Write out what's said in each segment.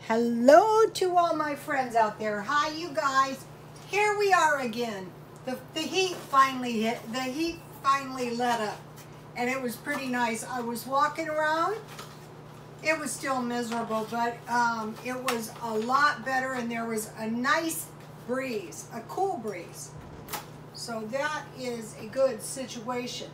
Hello to all my friends out there. Hi, you guys. Here we are again. The heat finally hit. The heat finally let up, and it was pretty nice. I was walking around. It was still miserable, but it was a lot better, and there was a nice breeze, a cool breeze. So that is a good situation.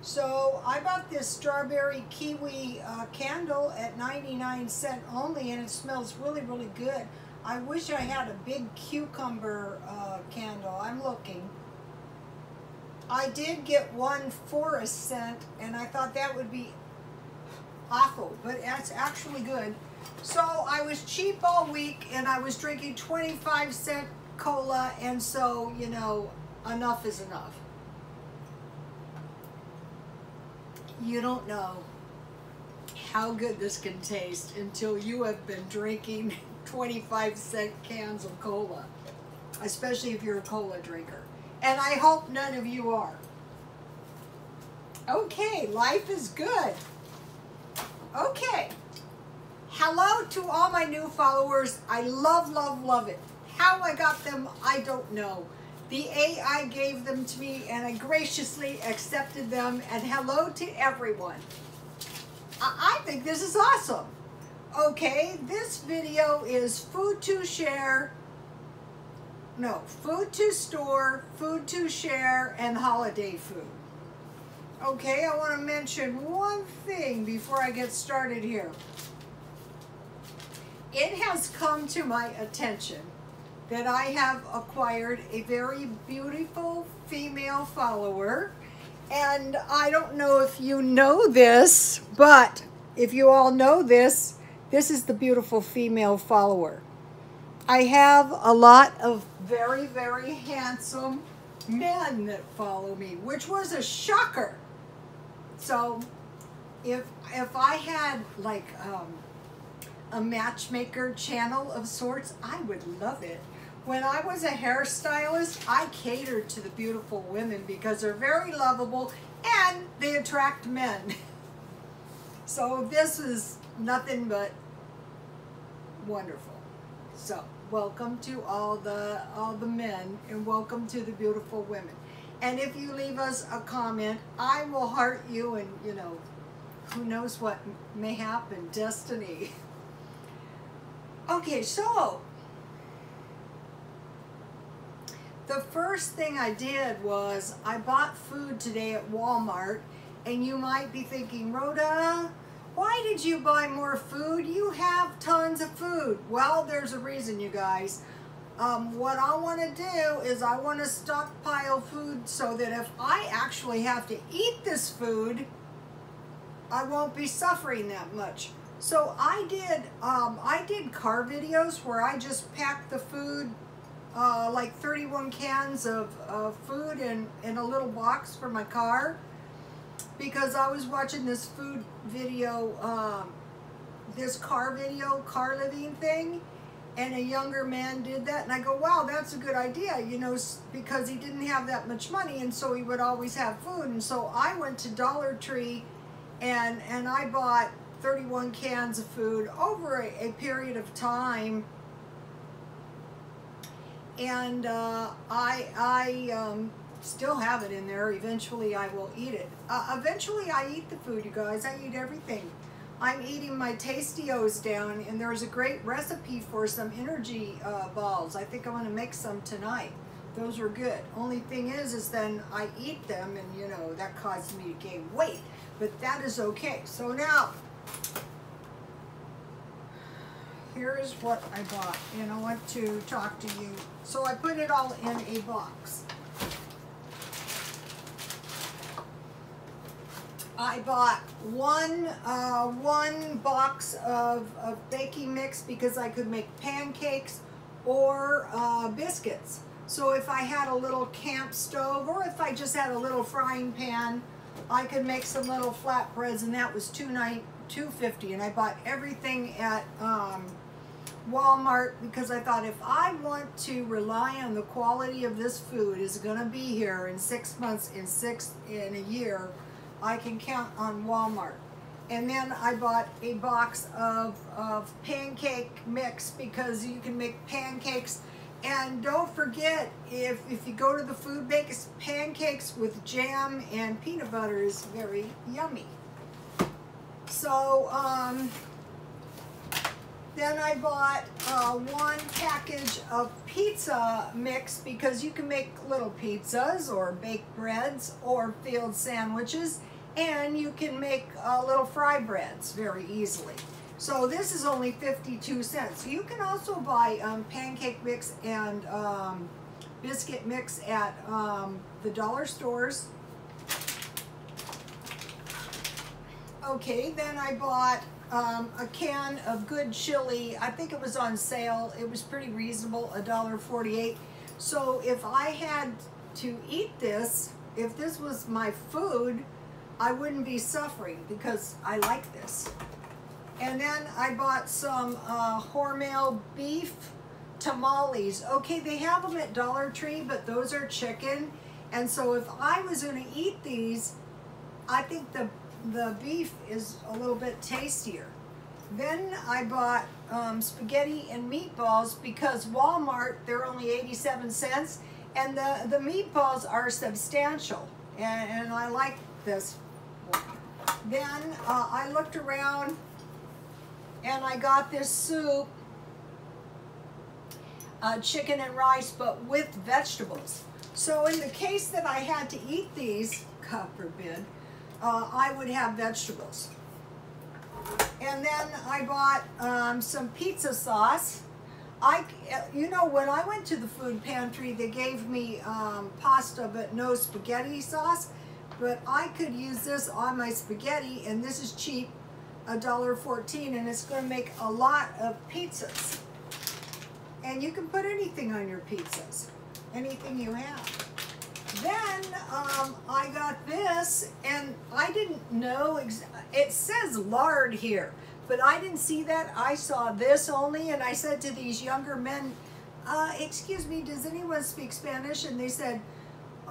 So I bought this strawberry kiwi candle at 99 cents only, and it smells really, really good. I wish I had a big cucumber candle. I'm looking. I did get one for a cent, and I thought that would be awful, but it's actually good. So I was cheap all week, and I was drinking 25-cent cola, and so, you know, enough is enough. You don't know how good this can taste until you have been drinking 25-cent cans of cola, especially if you're a cola drinker. And I hope none of you are. Okay, life is good. Okay. Hello to all my new followers. I love, love, love it. How I got them, I don't know. The AI gave them to me, and I graciously accepted them, and hello to everyone. I think this is awesome. Okay, this video is food to share, no, food to store, food to share, and holiday food. Okay, I want to mention one thing before I get started here. It has come to my attention that I have acquired a very beautiful female follower. And I don't know if you know this, but if you all know this, this is the beautiful female follower. I have a lot of very, very handsome men that follow me, which was a shocker. So if I had like a matchmaker channel of sorts, I would love it. When I was a hairstylist, I catered to the beautiful women because they're very lovable and they attract men. So this is nothing but wonderful. So welcome to all the men, and welcome to the beautiful women. And if you leave us a comment, I will heart you, and you know, who knows what may happen, destiny. Okay, so the first thing I did was I bought food today at Walmart, and you might be thinking, Rhoda, why did you buy more food? You have tons of food. Well, there's a reason, you guys. What I want to do is I want to stockpile food so that if I actually have to eat this food, I won't be suffering that much. So I did car videos where I just packed the food, like 31 cans of food in a little box for my car, because I was watching this food video, this car living thing, and a younger man did that, and I go, wow, that's a good idea, you know, because he didn't have that much money, and so he would always have food. And so I went to Dollar Tree and I bought 31 cans of food over a period of time. And I still have it in there. Eventually I will eat it. Eventually I eat the food, you guys. I eat everything. I'm eating my Tastios down, and there's a great recipe for some energy balls. I think I'm going to make some tonight. Those are good. Only thing is then I eat them, and you know, that caused me to gain weight. But that is okay. So now, here is what I bought, and I want to talk to you. So I put it all in a box. I bought one box of baking mix because I could make pancakes or biscuits. So if I had a little camp stove, or if I just had a little frying pan, I could make some little flatbreads, and that was $2.50. And I bought everything at Walmart because I thought, if I want to rely on the quality of this food is going to be here in 6 months, in a year, I can count on Walmart. And then I bought a box of pancake mix because you can make pancakes. And don't forget, if you go to the food bank, pancakes with jam and peanut butter is very yummy. So then I bought one package of pizza mix because you can make little pizzas or baked breads or field sandwiches, and you can make little fry breads very easily. So this is only 52 cents. You can also buy pancake mix and biscuit mix at the dollar stores. Okay, then I bought a can of good chili. I think it was on sale. It was pretty reasonable, $1.48. So if I had to eat this, if this was my food, I wouldn't be suffering because I like this. And then I bought some Hormel beef tamales. Okay, they have them at Dollar Tree, but those are chicken. And so if I was going to eat these, I think the beef is a little bit tastier. Then I bought spaghetti and meatballs because Walmart, they're only 87 cents. And the meatballs are substantial. And I like this. Then I looked around and I got this soup, chicken and rice, but with vegetables. So in the case that I had to eat these, God forbid, I would have vegetables. And then I bought some pizza sauce. You know, when I went to the food pantry, they gave me pasta but no spaghetti sauce. But I could use this on my spaghetti, and this is cheap, $1.14, and it's going to make a lot of pizzas. And you can put anything on your pizzas, anything you have. Then I got this, and I didn't know, it says lard here, but I didn't see that. I saw this only, and I said to these younger men, excuse me, does anyone speak Spanish? And they said,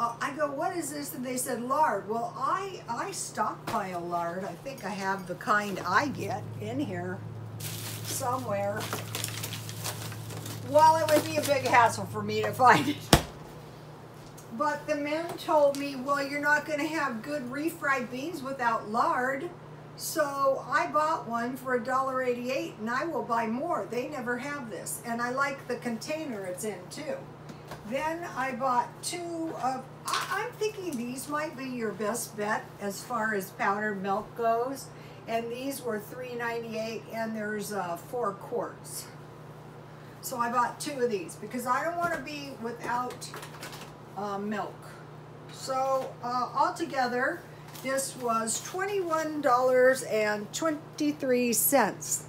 I go, what is this? And they said lard. Well, I stockpile lard. I think I have the kind I get in here somewhere. Well, it would be a big hassle for me to find it. But the men told me, well, you're not going to have good refried beans without lard. So I bought one for $1.88, and I will buy more. They never have this. And I like the container it's in, too. Then I bought two of, I'm thinking these might be your best bet as far as powdered milk goes. And these were $3.98, and there's 4 quarts. So I bought 2 of these because I don't want to be without milk. So altogether, this was $21.23.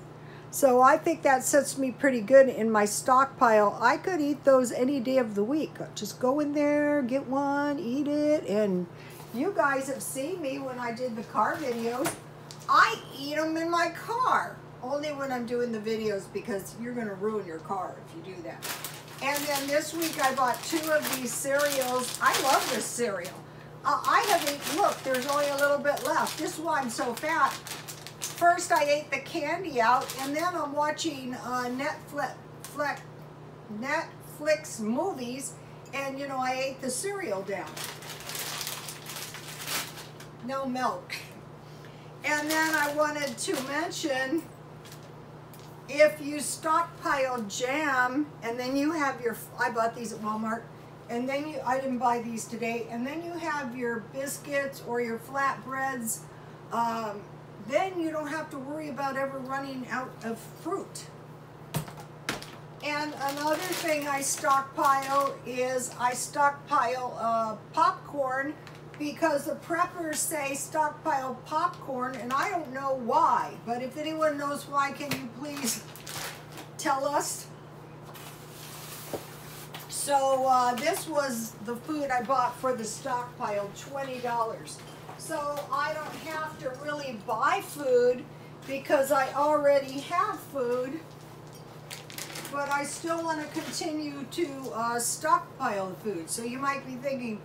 So I think that sets me pretty good in my stockpile. I could eat those any day of the week. Just go in there, get one, eat it. And you guys have seen me when I did the car videos. I eat them in my car. Only when I'm doing the videos, because you're going to ruin your car if you do that. And then this week I bought 2 of these cereals. I love this cereal. I haven't eaten, look, there's only a little bit left. This is why I'm so fat. First I ate the candy out, and then I'm watching Netflix movies, and you know, I ate the cereal down. No milk. And then I wanted to mention, if you stockpile jam, and then you have your, I bought these at Walmart, and then I didn't buy these today, and then you have your biscuits or your flatbreads, then you don't have to worry about ever running out of fruit. And another thing I stockpile is I stockpile popcorn, because the preppers say stockpile popcorn, and I don't know why, but if anyone knows why, can you please tell us? So this was the food I bought for the stockpile, $20. So I don't have to really buy food because I already have food, but I still want to continue to stockpile the food. So you might be thinking,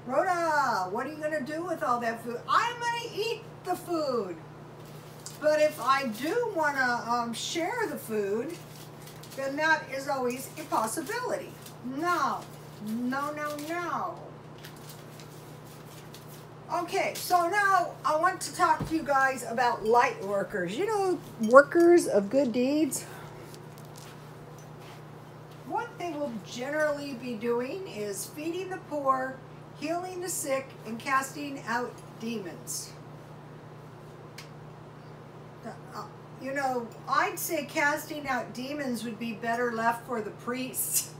Rhoda, what are you going to do with all that food? I'm going to eat the food. But if I do want to share the food, then that is always a possibility. No, no, no, no. Okay, so now I want to talk to you guys about light workers. You know, workers of good deeds. What they will generally be doing is feeding the poor, healing the sick, and casting out demons. You know, I'd say casting out demons would be better left for the priests.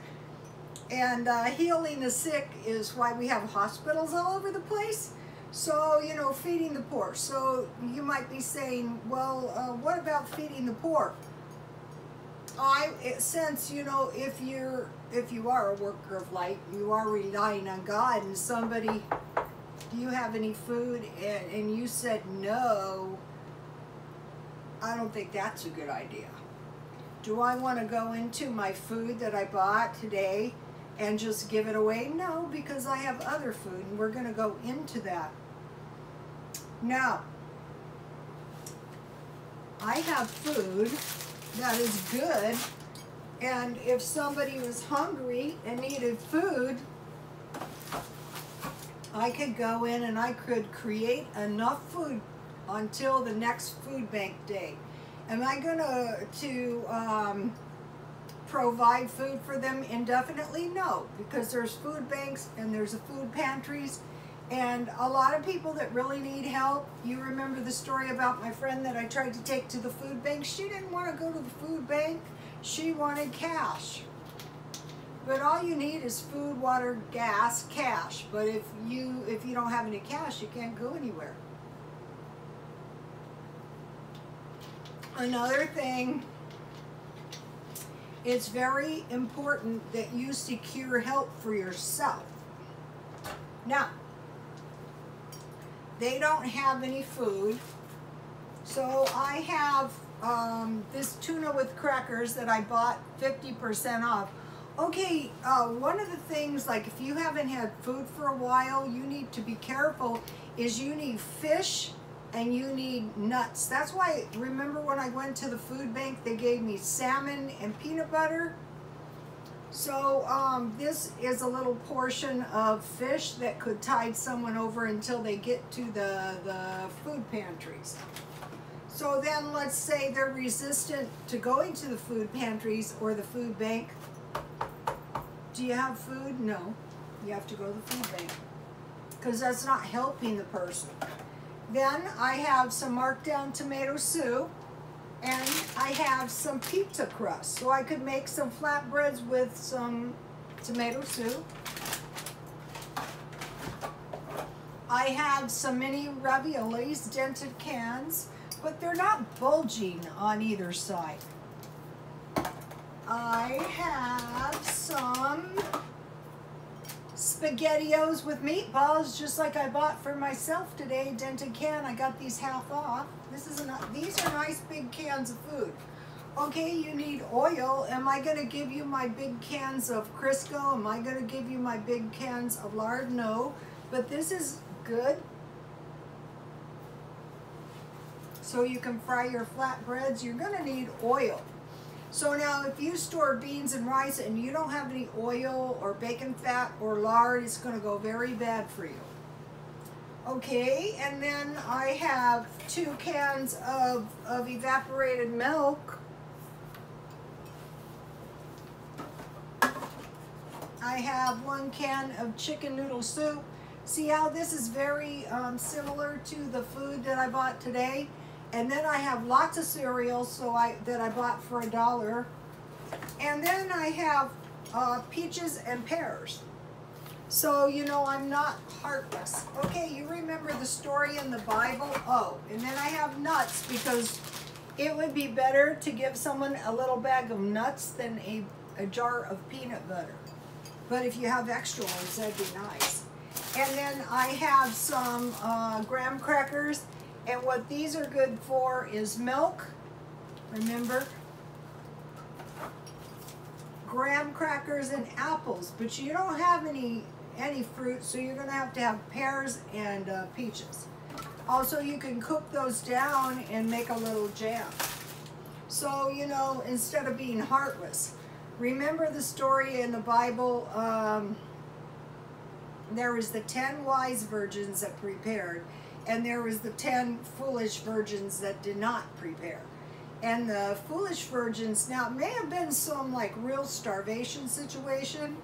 And healing the sick is why we have hospitals all over the place. So, you know, feeding the poor. So you might be saying, well, what about feeding the poor? Since, you know, if you are a worker of light, you are relying on God, and somebody, do you have any food? And you said no, I don't think that's a good idea. Do I want to go into my food that I bought today and just give it away? No, because I have other food, and we're going to go into that. Now, I have food that is good, and if somebody was hungry and needed food, I could go in and I could create enough food until the next food bank day. Am I going to provide food for them indefinitely? No, because there's food banks and there's food pantries, and a lot of people that really need help. You remember the story about my friend that I tried to take to the food bank? She didn't want to go to the food bank. She wanted cash. But all you need is food, water, gas, cash. But if you don't have any cash, you can't go anywhere. Another thing, it's very important that you secure help for yourself. Now, they don't have any food, so I have this tuna with crackers that I bought 50% off. Okay, one of the things, like if you haven't had food for a while, you need to be careful, is you need fish and you need nuts. That's why, remember when I went to the food bank, they gave me salmon and peanut butter? So this is a little portion of fish that could tide someone over until they get to the food pantries. So then let's say they're resistant to going to the food pantries or the food bank. Do you have food? No. You have to go to the food bank, because that's not helping the person. Then I have some marked down tomato soup, and I have some pizza crust. So I could make some flatbreads with some tomato soup. I have some mini raviolis, dented cans, but they're not bulging on either side. I have some SpaghettiOs with meatballs, just like I bought for myself today, dented can. I got these half off. These are nice big cans of food. Okay, you need oil. Am I going to give you my big cans of Crisco? Am I going to give you my big cans of lard? No, but this is good. So you can fry your flatbreads. You're going to need oil. So now if you store beans and rice and you don't have any oil or bacon fat or lard, it's going to go very bad for you. Okay, and then I have 2 cans of evaporated milk. I have 1 can of chicken noodle soup. See how this is very similar to the food that I bought today? And then I have lots of cereals that I bought for $1. And then I have peaches and pears. So, you know, I'm not heartless. Okay, you remember the story in the Bible? Oh, and then I have nuts, because it would be better to give someone a little bag of nuts than a jar of peanut butter. But if you have extra ones, that'd be nice. And then I have some graham crackers. And what these are good for is milk, remember? Graham crackers and apples, but you don't have any fruit, so you're going to have pears and peaches. Also, you can cook those down and make a little jam. So, you know, instead of being heartless. Remember the story in the Bible, there was the 10 wise virgins that prepared, and there was the 10 foolish virgins that did not prepare. And the foolish virgins, now it may have been some like real starvation situation.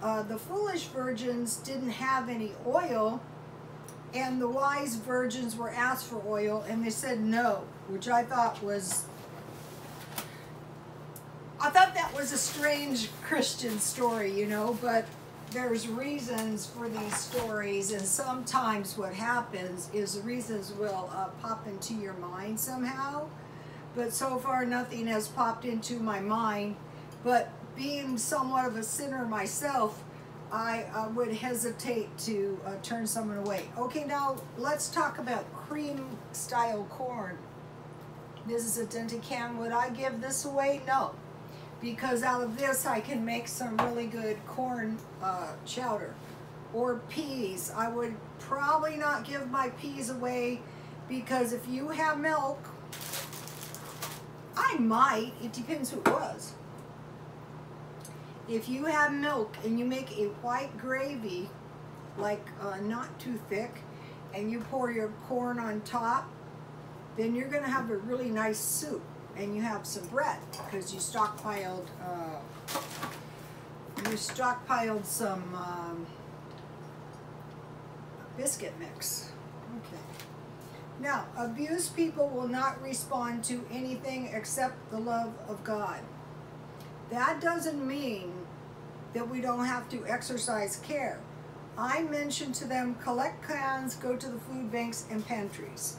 The foolish virgins didn't have any oil, and the wise virgins were asked for oil, and they said no, which I thought that was a strange Christian story, you know, but there's reasons for these stories, and sometimes what happens is the reasons will pop into your mind somehow. But so far nothing has popped into my mind. But being somewhat of a sinner myself, I would hesitate to turn someone away. Okay, now let's talk about cream style corn. This is a dented can. Would I give this away? No. Because out of this I can make some really good corn chowder. Or peas. I would probably not give my peas away, because if you have milk, I might. It depends who it was. If you have milk and you make a white gravy, like not too thick, and you pour your corn on top, then you're going to have a really nice soup. And you have some bread because you stockpiled some biscuit mix. Okay. Now, abused people will not respond to anything except the love of God. That doesn't mean that we don't have to exercise care. I mentioned to them, collect cans, go to the food banks and pantries.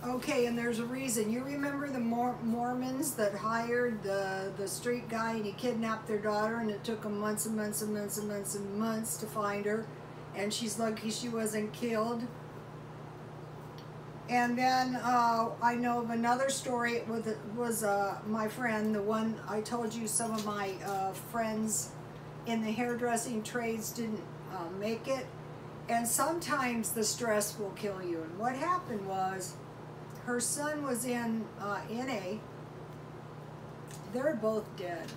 Okay, and there's a reason. You remember the Mormons that hired the street guy, and he kidnapped their daughter, and it took them months and months and months and months and months to find her, and she's lucky she wasn't killed. And then I know of another story. It was my friend, the one I told you some of my friends in the hairdressing trades didn't make it. And sometimes the stress will kill you. And what happened was, her son was in NA. They're both dead.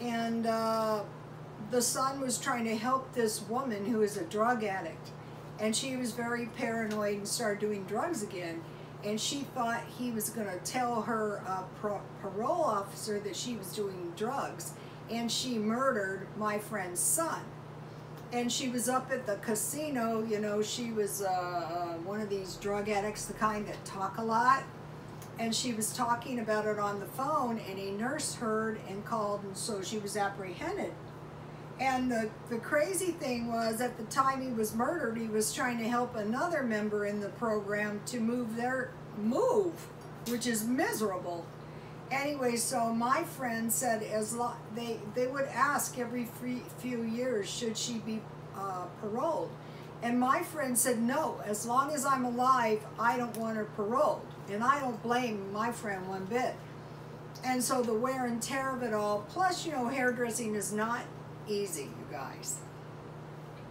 And the son was trying to help this woman who is a drug addict. And she was very paranoid and started doing drugs again. And she thought he was going to tell her parole officer that she was doing drugs. And she murdered my friend's son. And she was up at the casino, you know, she was one of these drug addicts, the kind that talk a lot. And she was talking about it on the phone, and a nurse heard and called, and so she was apprehended. And the crazy thing was, at the time he was murdered, he was trying to help another member in the program to move, which is miserable. Anyway, so my friend said they would ask every few years, should she be paroled? And my friend said, no, as long as I'm alive, I don't want her paroled. And I don't blame my friend one bit. And so the wear and tear of it all, plus, you know, hairdressing is not easy, you guys.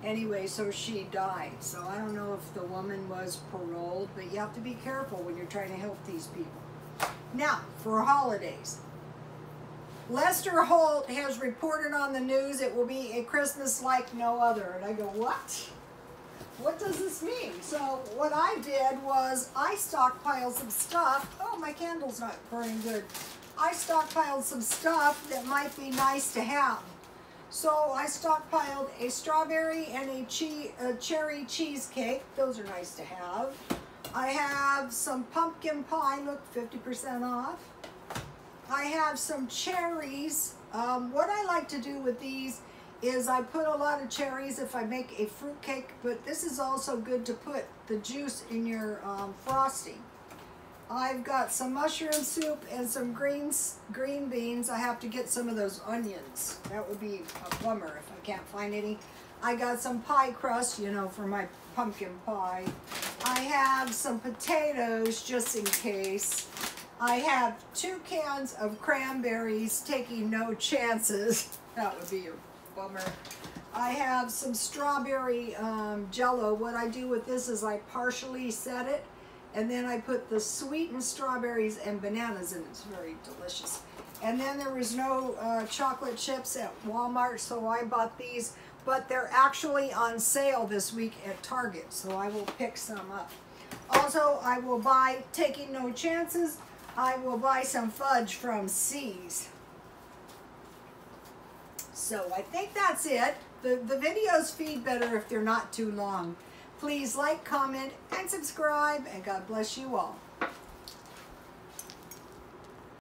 Anyway, so she died. So I don't know if the woman was paroled, but you have to be careful when you're trying to help these people. Now, for holidays. Lester Holt has reported on the news it will be a Christmas like no other. And I go, what? What does this mean? So what I did was I stockpiled some stuff. Oh, my candle's not burning good. I stockpiled some stuff that might be nice to have. So I stockpiled a strawberry and a cherry cheesecake. Those are nice to have. I have some pumpkin pie, look, 50% off. I have some cherries. What I like to do with these is I put a lot of cherries if I make a fruit cake, but this is also good to put the juice in your frosting. I've got some mushroom soup and some green beans. I have to get some of those onions. That would be a bummer if I can't find any. I got some pie crust, you know, for my pumpkin pie. I have some potatoes just in case. I have 2 cans of cranberries, taking no chances. That would be a bummer. I have some strawberry jello. What I do with this is I partially set it, and then I put the sweetened strawberries and bananas in it. It's very delicious. And then there was no chocolate chips at Walmart, so I bought these, but they're actually on sale this week at Target, so I will pick some up. Also, I will buy, taking no chances, I will buy some fudge from C's. So I think that's it. The videos feed better if they're not too long. Please like, comment, and subscribe, and God bless you all.